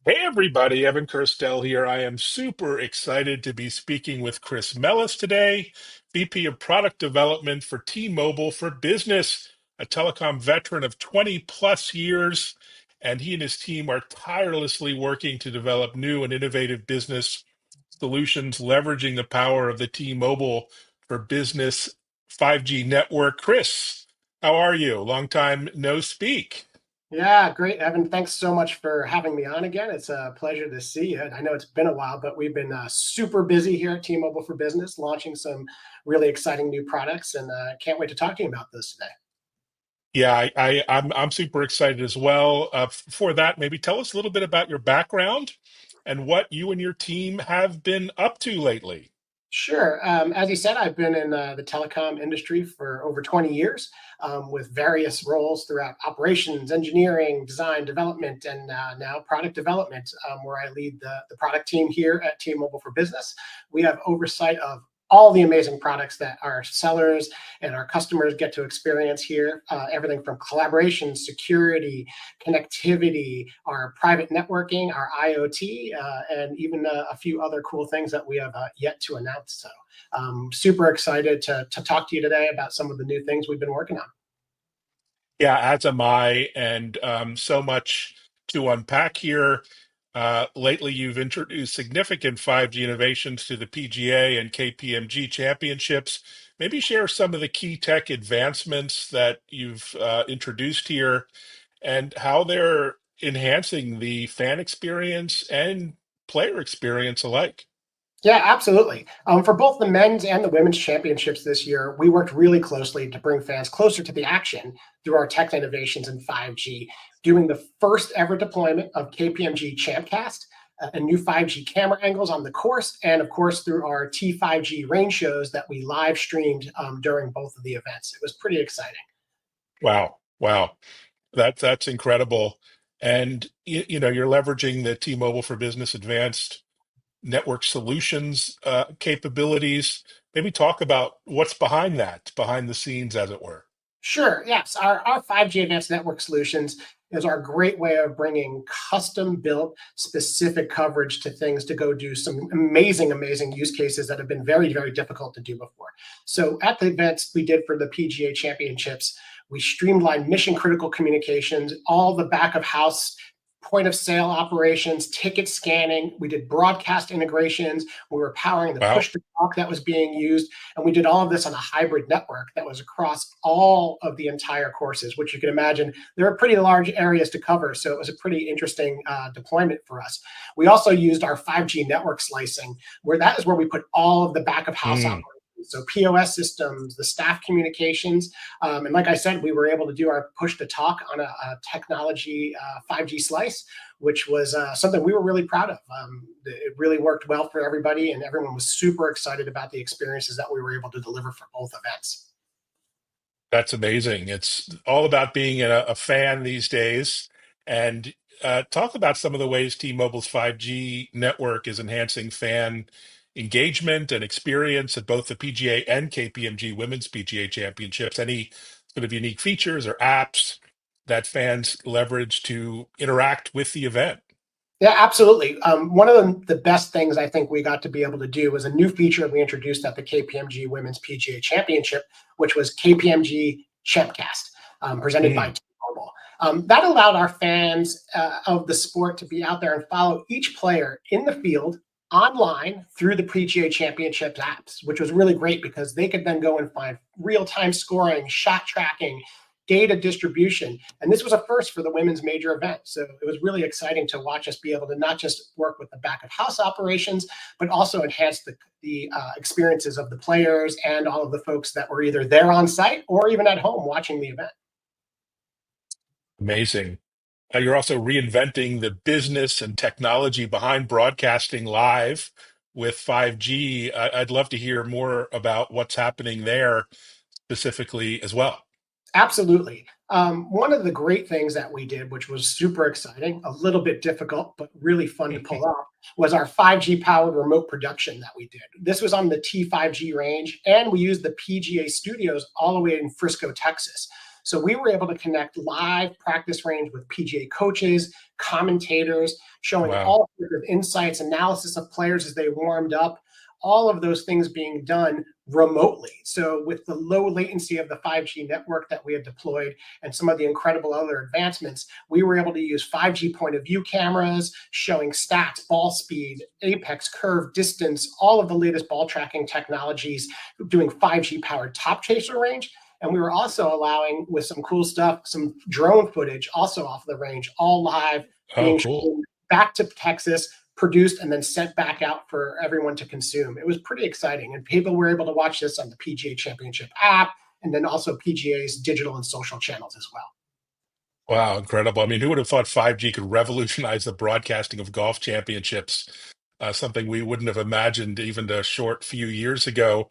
Hey everybody, Evan Kirstel here. I am super excited to be speaking with Chris Melus today, VP of Product Development for T-Mobile for Business, a telecom veteran of 20 plus years, and he and his team are tirelessly working to develop new and innovative business solutions, leveraging the power of the T-Mobile for Business 5G network. Chris, how are you? Long time no speak. Yeah, great, Evan. Thanks so much for having me on again. It's a pleasure to see you. I know it's been a while, but we've been super busy here at T-Mobile for Business, launching some really exciting new products, and can't wait to talk to you about those today. Yeah, I'm super excited as well. For that, maybe tell us a little bit about your background and what you and your team have been up to lately. Sure. As you said, I've been in the telecom industry for over 20 years with various roles throughout operations, engineering, design, development, and now product development, where I lead the product team here at T-Mobile for Business. We have oversight of all the amazing products that our sellers and our customers get to experience here. Everything from collaboration, security, connectivity, our private networking, our IoT, and even a few other cool things that we have yet to announce. So, super excited to talk to you today about some of the new things we've been working on. Yeah, as am I, and so much to unpack here. Lately, you've introduced significant 5G innovations to the PGA and KPMG championships. Maybe share some of the key tech advancements that you've introduced here and how they're enhancing the fan experience and player experience alike. Yeah, absolutely. For both the men's and the women's championships this year, we worked really closely to bring fans closer to the action through our tech innovations in 5G, doing the first ever deployment of KPMG Champcast and new 5G camera angles on the course, and of course through our T5G rain shows that we live streamed during both of the events. It was pretty exciting. Wow, wow, that's incredible. And you're leveraging the T-Mobile for Business Advanced Network Solutions capabilities. Maybe talk about what's behind that, behind the scenes, as it were. Sure. Yes. Our 5G Advanced Network Solutions is our great way of bringing custom built specific coverage to things to go do some amazing, amazing use cases that have been very, very difficult to do before. So at the events we did for the PGA Championships, we streamlined mission critical communications, all the back of house point of sale operations, ticket scanning. We did broadcast integrations. We were powering the Wow. push to talk that was being used. And we did all of this on a hybrid network that was across all of the entire courses, which you can imagine there are pretty large areas to cover. So it was a pretty interesting deployment for us. We also used our 5G network slicing, where that is where we put all of the back of house Mm. operations. So POS systems, the staff communications, and like I said, we were able to do our push to talk on a technology 5G slice, which was something we were really proud of. It really worked well for everybody, and everyone was super excited about the experiences that we were able to deliver for both events. That's amazing. It's all about being a fan these days. And talk about some of the ways T-Mobile's 5G network is enhancing fan engagement and experience at both the PGA and KPMG Women's PGA Championships. Any sort of unique features or apps that fans leverage to interact with the event? Yeah, absolutely. One of the best things I think we got to be able to do was a new feature we introduced at the KPMG Women's PGA Championship, which was KPMG Champcast, presented by Mm. T-Mobile. That allowed our fans of the sport to be out there and follow each player in the field online through the PGA Championship apps, which was really great because they could then go and find real-time scoring, shot tracking, data distribution. And this was a first for the women's major event. So it was really exciting to watch us be able to not just work with the back of house operations, but also enhance the experiences of the players and all of the folks that were either there on site or even at home watching the event. Amazing. You're also reinventing the business and technology behind broadcasting live with 5G. I'd love to hear more about what's happening there specifically as well. Absolutely. One of the great things that we did, which was super exciting, a little bit difficult, but really fun to pull off, was our 5G powered remote production that we did. This was on the T5G range, and we used the PGA studios all the way in Frisco, Texas. So we were able to connect live practice range with PGA coaches, commentators, showing Wow. all sorts of insights, analysis of players as they warmed up, all of those things being done remotely. So with the low latency of the 5G network that we had deployed and some of the incredible other advancements, we were able to use 5G point of view cameras showing stats, ball speed, apex, curve, distance, all of the latest ball tracking technologies, doing 5G powered top chaser range. And we were also allowing, with some cool stuff, some drone footage also off the range, all live, Oh, being cool. shown back to Texas, produced, and then sent back out for everyone to consume. It was pretty exciting. And people were able to watch this on the PGA Championship app, and then also PGA's digital and social channels as well. Wow, incredible. I mean, who would have thought 5G could revolutionize the broadcasting of golf championships? Something we wouldn't have imagined even a short few years ago.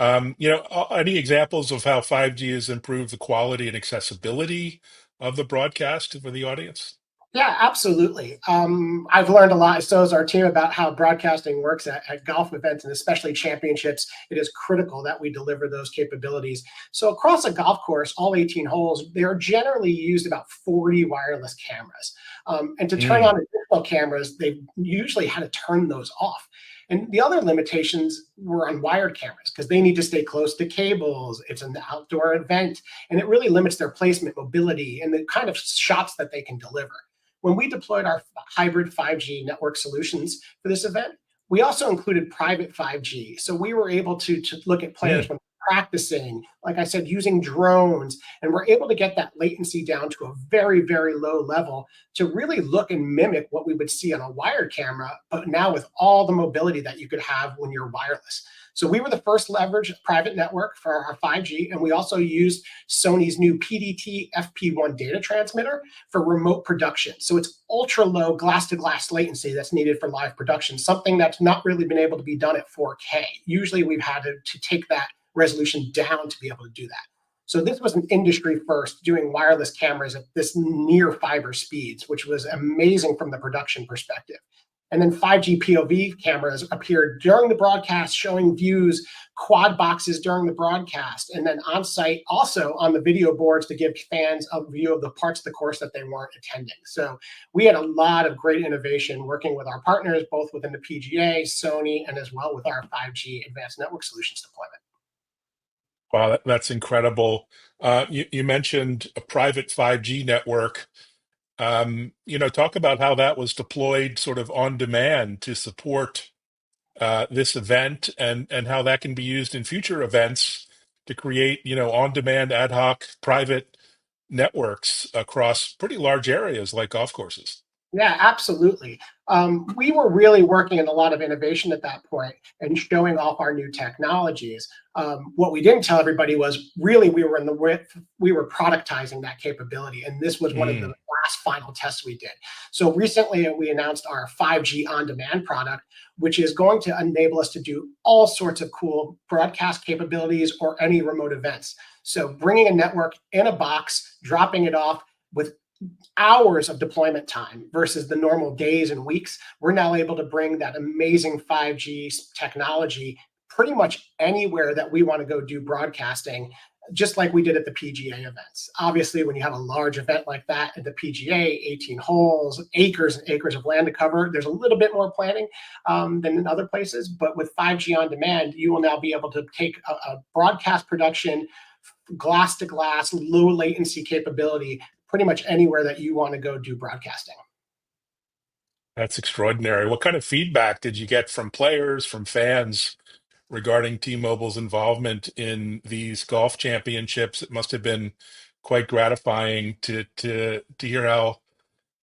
Any examples of how 5G has improved the quality and accessibility of the broadcast for the audience? Yeah, absolutely. I've learned a lot, so has our team, about how broadcasting works at golf events and especially championships. It is critical that we deliver those capabilities. So across a golf course, all 18 holes, they are generally used about 40 wireless cameras. And to turn Mm, on additional cameras, they usually had to turn those off. And the other limitations were on wired cameras because they need to stay close to cables. It's an outdoor event, and it really limits their placement, mobility, and the kind of shots that they can deliver. When we deployed our hybrid 5G network solutions for this event, we also included private 5G. So we were able to look at players mm. when practicing, like I said, using drones, and we're able to get that latency down to a very, very low level to really look and mimic what we would see on a wired camera, but now with all the mobility that you could have when you're wireless. So we were the first leverage private network for our 5G, and we also used Sony's new PDT FP1 data transmitter for remote production. So it's ultra low glass to glass latency that's needed for live production, something that's not really been able to be done at 4K. Usually we've had to take that resolution down to be able to do that. So this was an industry first, doing wireless cameras at this near fiber speeds, which was amazing from the production perspective. And then 5G POV cameras appeared during the broadcast, showing views, quad boxes during the broadcast, and then on site also on the video boards to give fans a view of the parts of the course that they weren't attending. So we had a lot of great innovation working with our partners, both within the PGA, Sony, and as well with our 5G advanced network solutions deployment. Wow, that's incredible. You mentioned a private 5G network. Talk about how that was deployed sort of on demand to support this event, and how that can be used in future events to create, on-demand ad hoc private networks across pretty large areas like golf courses. Yeah, absolutely. We were really working in a lot of innovation at that point and showing off our new technologies. What we didn't tell everybody was really we were productizing that capability, and this was one of the Mm, last final tests we did. So recently, we announced our 5G on-demand product, which is going to enable us to do all sorts of cool broadcast capabilities or any remote events. So bringing a network in a box, dropping it off with hours of deployment time versus the normal days and weeks, we're now able to bring that amazing 5G technology pretty much anywhere that we want to go do broadcasting, just like we did at the PGA events. Obviously, when you have a large event like that at the PGA, 18 holes, acres and acres of land to cover, there's a little bit more planning than in other places. But with 5G on demand, you will now be able to take a broadcast production, glass to glass, low latency capability pretty much anywhere that you want to go do broadcasting. that's extraordinary. What kind of feedback did you get from players, from fans regarding T-Mobile's involvement in these golf championships? It must have been quite gratifying to hear how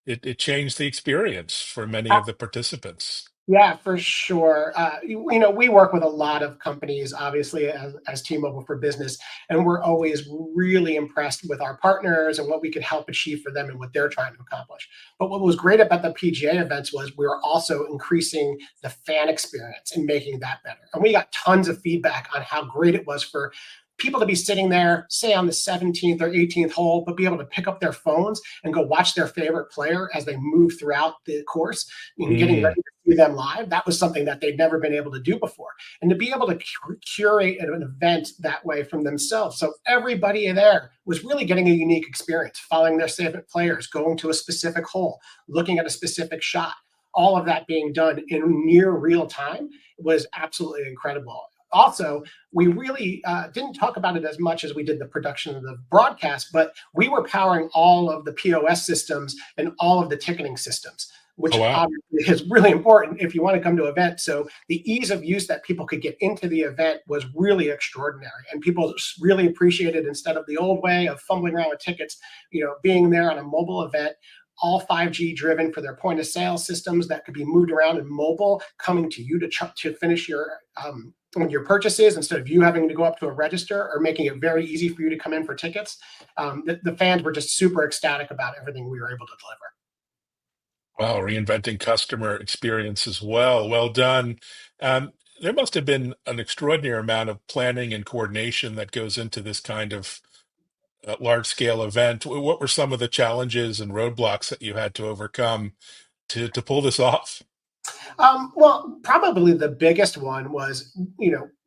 it changed the experience for many of the participants. Yeah, for sure. We work with a lot of companies, obviously, as T-Mobile for Business, and we're always really impressed with our partners and what we can help achieve for them and what they're trying to accomplish. But what was great about the PGA events was we were also increasing the fan experience and making that better. And we got tons of feedback on how great it was for people to be sitting there, say on the 17th or 18th hole, but be able to pick up their phones and go watch their favorite player as they move throughout the course and getting Mm. ready to see them live. That was something that they'd never been able to do before. And to be able to curate an event that way from themselves. So everybody there was really getting a unique experience, following their favorite players, going to a specific hole, looking at a specific shot. All of that being done in near real time was absolutely incredible. Also, we really didn't talk about it as much as we did the production of the broadcast, but we were powering all of the POS systems and all of the ticketing systems, Oh, which wow. obviously is really important if you want to come to an event. So the ease of use that people could get into the event was really extraordinary, and people really appreciated, instead of the old way of fumbling around with tickets, being there on a mobile event, all 5G driven for their point of sale systems that could be moved around in mobile, coming to you to finish your purchases instead of you having to go up to a register, or making it very easy for you to come in for tickets. The fans were just super ecstatic about everything we were able to deliver. Wow, reinventing customer experience as well. Well done. There must have been an extraordinary amount of planning and coordination that goes into this kind of large scale event. What were some of the challenges and roadblocks that you had to overcome to pull this off? Well, probably the biggest one was,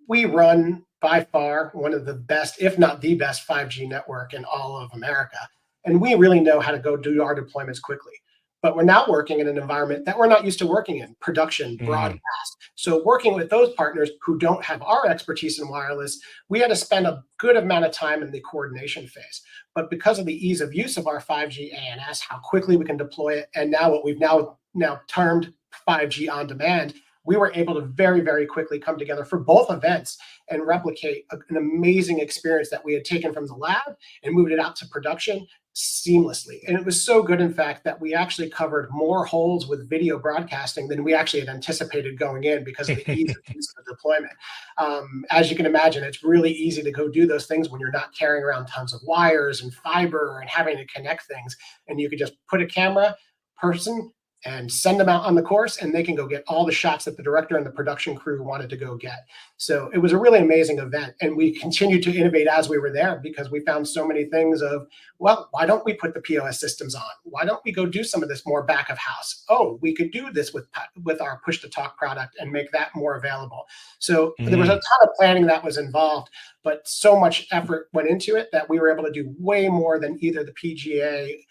we run by far one of the best, if not the best, 5G network in all of America. And we really know how to go do our deployments quickly. But we're now working in an environment that we're not used to working in: production, Mm. broadcast. So, working with those partners who don't have our expertise in wireless, we had to spend a good amount of time in the coordination phase. But because of the ease of use of our 5G ANS, how quickly we can deploy it, and now what we've now termed 5G on demand, we were able to very, very quickly come together for both events and replicate an amazing experience that we had taken from the lab and moved it out to production seamlessly. And it was so good, in fact, that we actually covered more holes with video broadcasting than we actually had anticipated going in, because of the ease of use of the deployment. As you can imagine, it's really easy to go do those things when you're not carrying around tons of wires and fiber and having to connect things. And you could just put a camera person and send them out on the course, and they can go get all the shots that the director and the production crew wanted to go get. So it was a really amazing event, and we continued to innovate as we were there, because we found so many things of, well, why don't we put the POS systems on? Why don't we go do some of this more back of house? Oh, we could do this with our push to talk product and make that more available. So there was a Mm. ton of planning that was involved, but so much effort went into it that we were able to do way more than either the PGA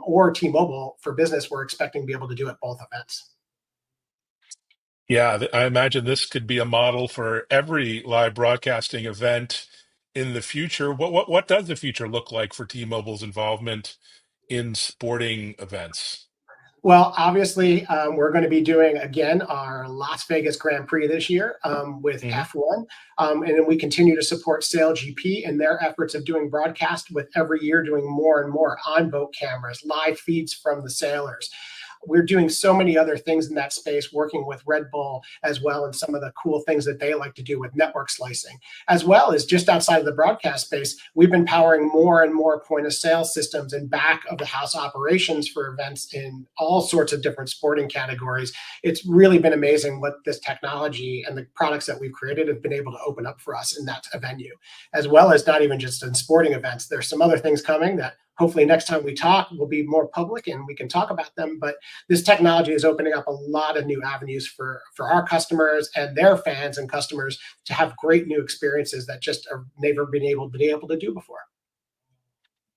or T-Mobile for Business were expecting to be able to do at both events. Yeah, I imagine this could be a model for every live broadcasting event in the future. What does the future look like for T-Mobile's involvement in sporting events? Well, obviously, we're going to be doing again our Las Vegas Grand Prix this year with Hmm. F1, and then we continue to support Sail GP in their efforts of doing broadcast, with every year doing more and more on boat cameras, live feeds from the sailors. We're doing so many other things in that space, working with Red Bull as well, and some of the cool things that they like to do with network slicing, as well as just outside of the broadcast space. We've been powering more and more point of sale systems and back of the house operations for events in all sorts of different sporting categories. It's really been amazing what this technology and the products that we've created have been able to open up for us in that venue, as well as not even just in sporting events. There's some other things coming that hopefully next time we talk will be more public and we can talk about them. But this technology is opening up a lot of new avenues for our customers and their fans and customers to have great new experiences that just are never been able to do before.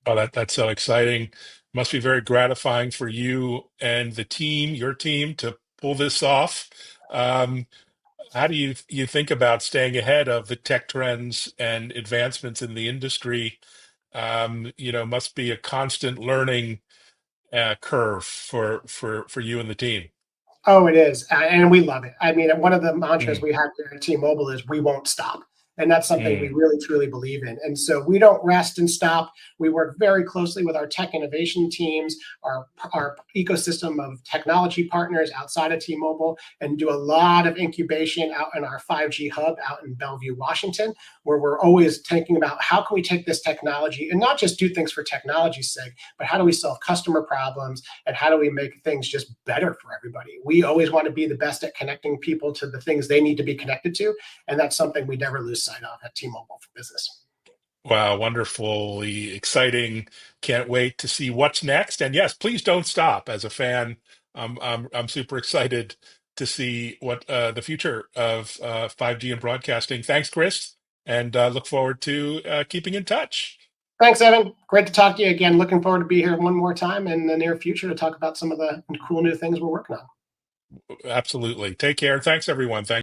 Oh, that's so exciting. Must be very gratifying for you and the team, your team, to pull this off. Um, how do you think about staying ahead of the tech trends and advancements in the industry? Must be a constant learning curve for you and the team. Oh, it is, and we love it. I mean, one of the mantras Mm. we have here at T-Mobile is "We won't stop," and that's something we Mm. really truly believe in. And so we don't rest and stop. We work very closely with our tech innovation teams, our ecosystem of technology partners outside of T-Mobile, and do a lot of incubation out in our 5G hub out in Bellevue, Washington, where we're always thinking about how can we take this technology and not just do things for technology's sake, but how do we solve customer problems and how do we make things just better for everybody? We always want to be the best at connecting people to the things they need to be connected to, and that's something we never lose sight of at T-Mobile for Business. Wow, wonderfully exciting. Can't wait to see what's next. And yes, please don't stop. As a fan, I'm super excited to see what the future of 5G and broadcasting. Thanks, Chris, and look forward to keeping in touch. Thanks, Evan. Great to talk to you again. Looking forward to be here one more time in the near future to talk about some of the cool new things we're working on. Absolutely. Take care. Thanks, everyone. Thanks.